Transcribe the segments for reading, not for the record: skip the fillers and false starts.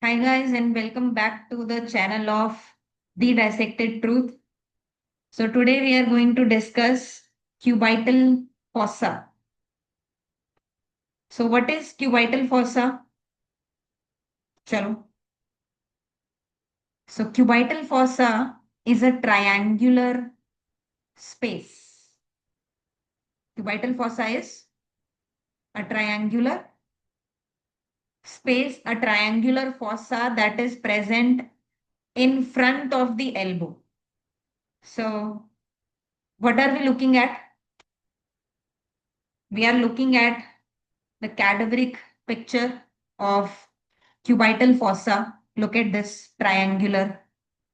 Hi guys and welcome back to the channel of The Dissected Truth. So today we are going to discuss cubital fossa. So what is cubital fossa? Chalo. So cubital fossa is a triangular space. Cubital fossa is a triangular space, a triangular fossa that is present in front of the elbow. So what are we looking at? We are looking at the cadaveric picture of cubital fossa. Look at this triangular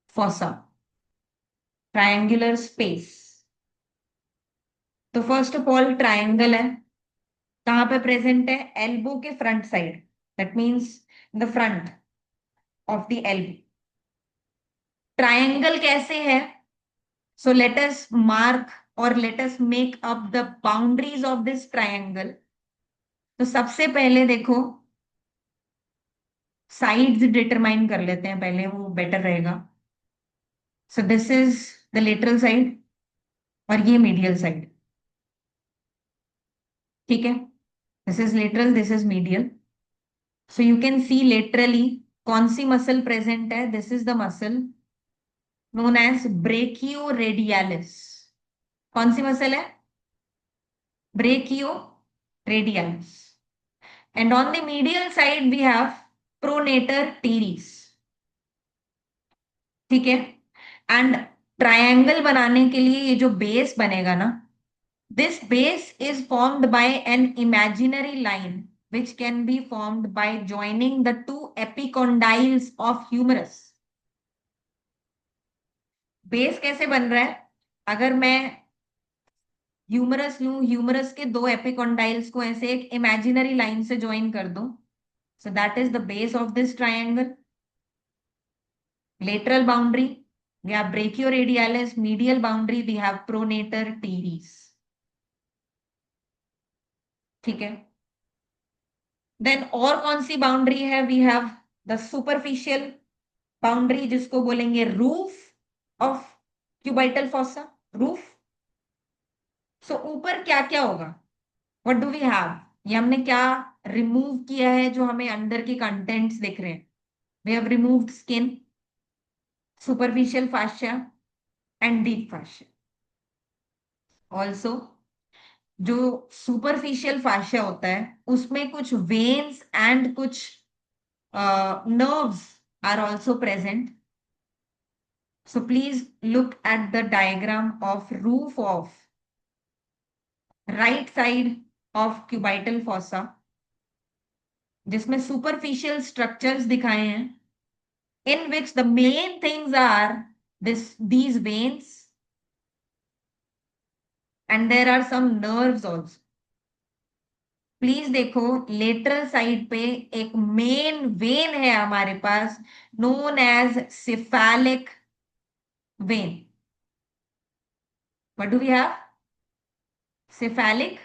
fossa, triangular space. तो first of all triangle है, कहाँ पे present है? Elbow के front side, that means the front of the elbow. Triangle कैसे है? So let us mark और let us make up the boundaries of this triangle. तो सबसे पहले देखो, साइड्स डिटरमाइन कर लेते हैं पहले, वो बेटर रहेगा. So this is the lateral side और ये मीडियल साइड. ठीक है, this is lateral, this is medial. So you can see laterally कौन सी मसल प्रेजेंट है. This is the muscle known as brachio radialis. कौन सी मसल है? Brachio radialis. And on the medial side we have pronator teres. ठीक है, and triangle बनाने के लिए ये जो बेस बनेगा ना, this base is formed by an imaginary line which can be formed by joining the two epicondyles of humerus. Base कैसे बन रहा है? अगर मैं ह्यूमरस लूं, ह्यूमरस के दो एपिकॉन्डाइल्स को ऐसे एक इमेजिनरी लाइन से ज्वाइन कर दूं, so that is the base of this triangle. Lateral boundary, we have brachioradialis. Medial boundary, we have pronator teres. ठीक है, देन और कौन सी बाउंड्री है? We have the superficial boundary, जिसको बोलेंगे roof of cubital fossa. Roof. So ऊपर क्या क्या होगा? What do we have? ये हमने क्या रिमूव किया है जो हमें अंदर के कंटेंट्स दिख रहे हैं? We have removed skin, superficial fascia and deep fascia. Also जो सुपरफिशियल फास्cia होता है उसमें कुछ वेन्स एंड कुछ nerves are also present. So please look at the diagram of roof of right side of cubital fossa, जिसमें superficial structures दिखाए हैं, in which the main things are these veins and there are some nerves also. Please देखो, lateral side पे एक main vein है हमारे पास, known as cephalic vein. What do we have? Cephalic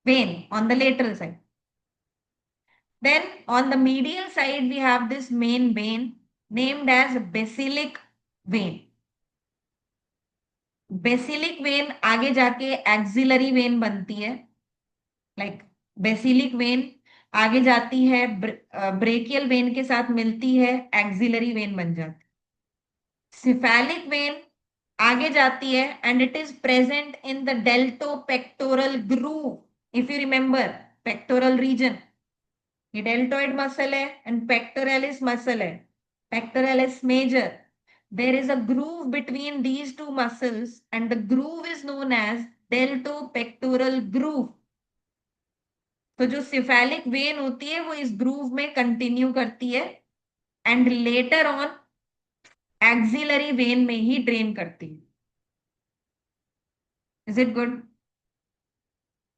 vein on the lateral side. Then on the medial side, we have this main vein named as basilic vein. Basilic vein आगे जाके axillary vein बनती है. Like basilic vein आगे जाती है, brachial vein के साथ मिलती है, axillary vein बन जाती है. Cephalic vein आगे जाती है and it is present in the deltopectoral groove. If you remember, pectoral region, ये डेल्टोइड मसल है एंड पेक्टोरलिस मसल है, pectoralis major. There is a groove between these two muscles and the groove is known as deltopectoral groove. तो जो cephalic vein होती है वो इस groove में कंटिन्यू करती है and later on axillary vein में ही ड्रेन करती है. Is it good?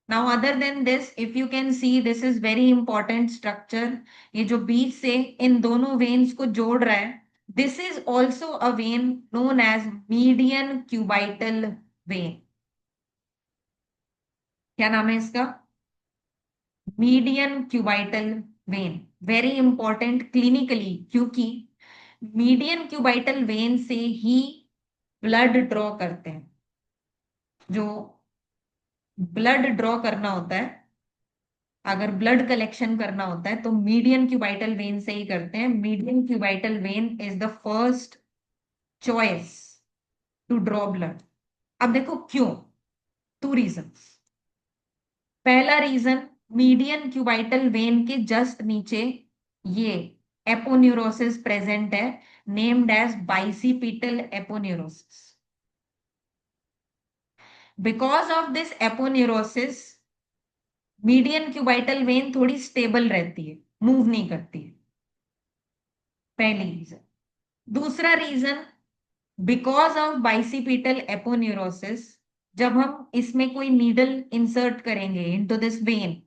Now other than this, if you can see, this is very important structure. ये जो बीच से इन दोनों वेन्स को जोड़ रहा है, this is also a vein known as median cubital vein. क्या नाम है इसका? Median cubital when very important clinically, क्योंकि मीडियन क्यूबाइटल वेन से ही ब्लड ड्रॉ करते हैं। जो ब्लड ड्रॉ करना होता है, अगर ब्लड कलेक्शन करना होता है तो मीडियन क्यूबाइटल वेन से ही करते हैं। Median cubital vein is the first choice to draw blood. अब देखो क्यों, टू रीजंस। पहला रीजन, मीडियन क्यूबाइटल वेन के जस्ट नीचे ये एपोन्यूरोसिस प्रेजेंट है, named as bicipital aponeurosis. Because of this aponeurosis median cubital vein थोड़ी स्टेबल रहती है, मूव नहीं करती है। पहली रीजन। दूसरा reason, because of bicipital aponeurosis, जब हम इसमें कोई नीडल इंसर्ट करेंगे इनटू दिस वेन,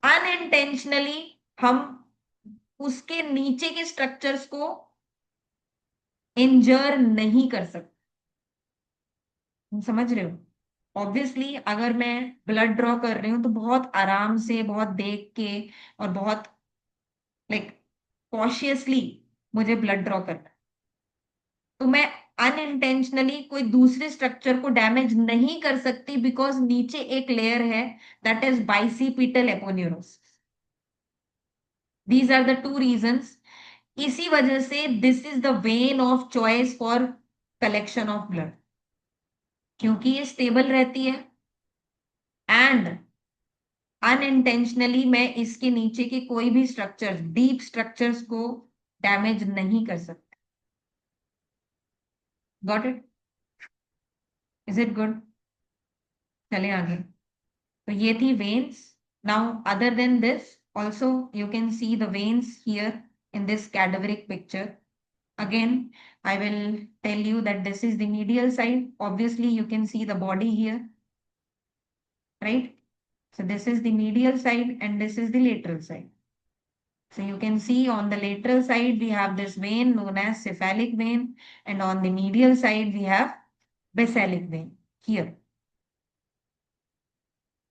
अनइंटेंशनली हम उसके नीचे के स्ट्रक्चर्स को इंजर नहीं कर सकते। समझ रहे हो? ऑब्वियसली अगर मैं ब्लड ड्रॉ कर रही हूं तो बहुत आराम से, बहुत देख के और बहुत लाइक कॉशियसली मुझे ब्लड ड्रॉ करना है। तो मैं अनइंटेंशनली कोई दूसरे स्ट्रक्चर को डैमेज नहीं कर सकती, बिकॉज नीचे एक लेयर है that is bicipital aponeurosis. These are the two reasons. इसी वजह से this is the vein of choice for collection of blood, क्योंकि ये स्टेबल रहती है एंड अनइंटेंशनली मैं इसके नीचे के कोई भी स्ट्रक्चर, डीप स्ट्रक्चर्स को डैमेज नहीं कर सकता। Got it? Is it good? चले आगे। तो ये थी veins. Now, other than this, also you can see the veins here in this cadaveric picture. Again, I will tell you that this is the medial side. Obviously, you can see the body here, right? So this is the medial side and this is the lateral side. So you can see on the lateral side, we have this vein known as cephalic vein, and on the medial side, we have basalic vein here.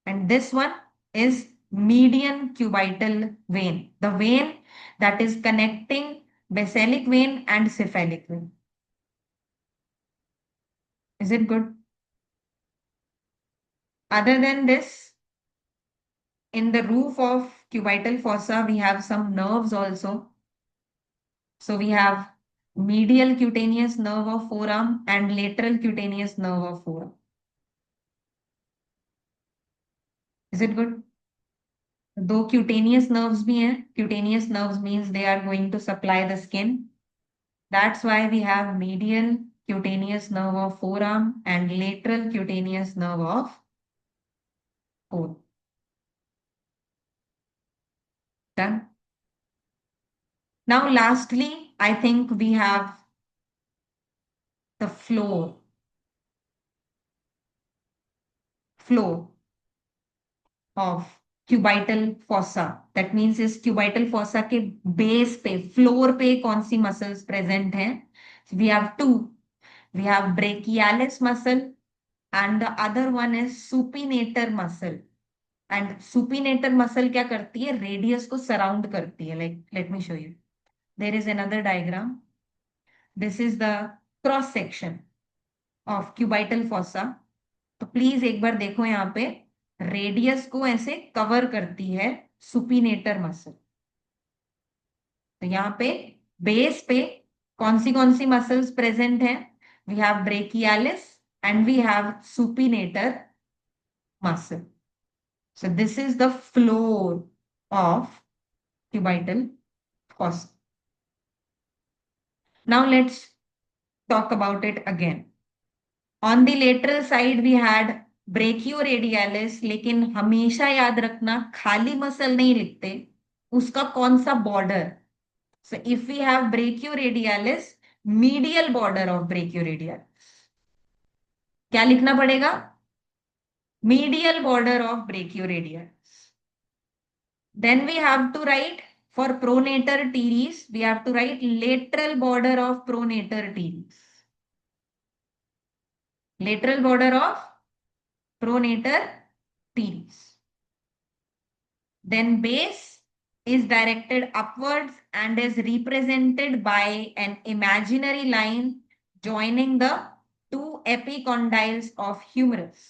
And this one is median cubital vein, the vein that is connecting basalic vein and cephalic vein. Is it good? Other than this, in the roof of cubital fossa, we have some nerves also. So we have medial cutaneous nerve of forearm and lateral cutaneous nerve of forearm. Is it good? दो cutaneous nerves भी हैं. Cutaneous nerves means they are going to supply the skin. That's why we have medial cutaneous nerve of forearm and lateral cutaneous nerve of forearm. Done. Now, lastly, I think we have the floor of cubital fossa. That means इस cubital fossa के base पे, floor पे कौन सी muscles present हैं? So we have two. We have brachialis muscle and the other one is supinator muscle. And supinator muscle क्या करती है? Radius को सराउंड करती है. Like let me show you. There is another diagram. This is the cross section of cubital fossa. तो please एक बार देखो यहाँ पे, रेडियस को ऐसे कवर करती है सुपिनेटर मसल. तो यहाँ पे बेस पे कौन सी मसल्स प्रेजेंट है? We have brachialis and we have supinator muscle. So this is the floor of cubital fossa. Now let's talk about it again. On the lateral side we had brachioradialis, लेकिन हमेशा याद रखना खाली muscle नहीं लिखते, उसका कौन सा border. So if we have brachioradialis, medial border of brachioradialis, क्या लिखना पड़ेगा? Medial border of brachioradialis. Then we have to write for pronator teres, we have to write lateral border of pronator teres. Lateral border of pronator teres. Then base is directed upwards and is represented by an imaginary line joining the two epicondyles of humerus.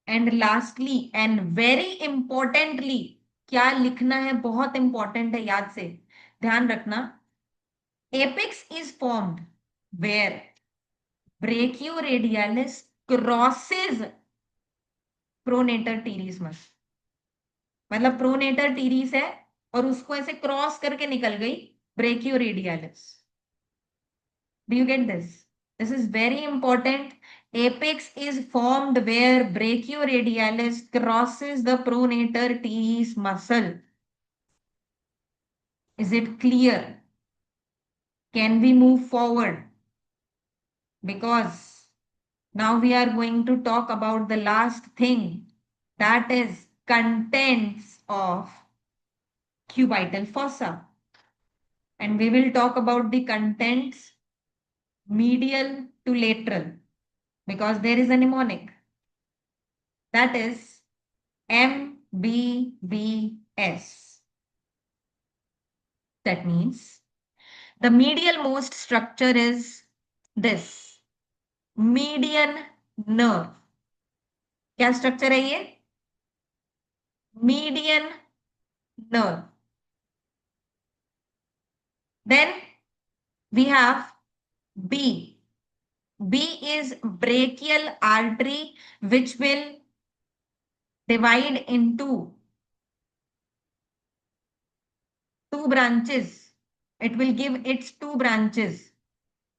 And lastly and very importantly, क्या लिखना है, बहुत important है, याद से ध्यान रखना. Apex is formed where brachioradialis crosses pronator teres muscle. मतलब प्रोनेटर टीरीज है और उसको ऐसे क्रॉस करके निकल गई ब्रेकियोरेडियलिस. Do you get this? This is very important. Apex is formed where brachioradialis crosses the pronator teres muscle. Is it clear? Can we move forward? Because now we are going to talk about the last thing, that is contents of cubital fossa. And we will talk about the contents medial to lateral because there is a mnemonic, that is MBBS. That means the medial most structure is this median nerve. क्या structure है ये? Median nerve. Then we have B. B is brachial artery which will divide into two branches. It will give its two branches,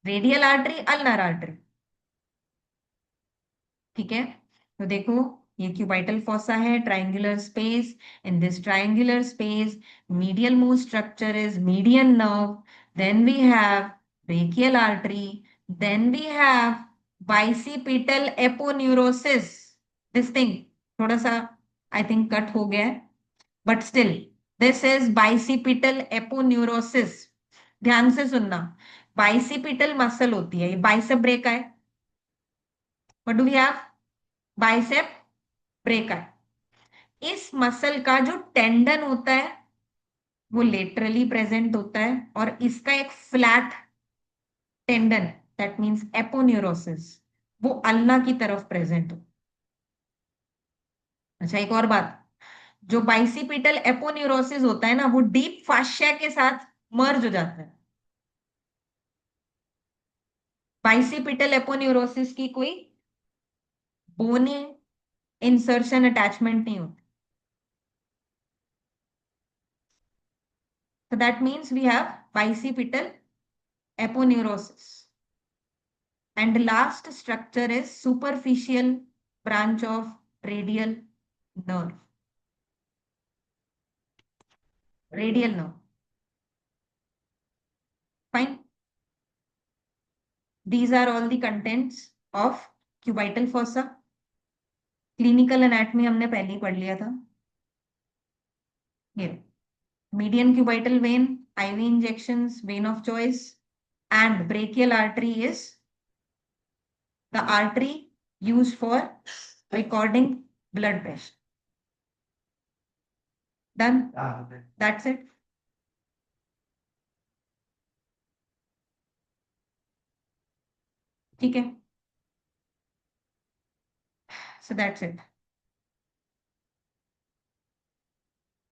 radial artery, ulnar artery. ठीक है, तो देखो ये cubital fossa है, triangular space. In this triangular space medial most structure is median nerve, then we have brachial artery, then we have bicipital aponeurosis. This thing थोड़ा सा I think cut हो गया है, but still this is bicipital aponeurosis. ध्यान से सुनना, bicipital muscle होती है, ये बाइसेप ब्रेका है. What do we have? Bicep brachii. इस मसल का जो टेंडन होता है वो लेटरली प्रेजेंट होता है और इसका एक flat tendon, that means aponeurosis, वो अल्ना की तरफ प्रेजेंट हो. अच्छा, एक और बात, जो बाइसिपिटल एपोन्यूरोसिस होता है ना वो डीप फास्शिया के साथ मर्ज हो जाता है. बाइसिपिटल एपोन्यूरोसिस की कोई बोनी इंसर्शन अटैचमेंट नहीं होती. So that means we have bicipital aponeurosis. And last structure is superficial branch of radial nerve. Radial nerve. Fine. These are all the contents of cubital fossa. Clinical anatomy हमने पहले ही पढ़ लिया था. Here, median cubital vein, IV injections, vein of choice, and brachial artery is the artery used for recording blood pressure. Done? That's it. ठीक है. So that's it.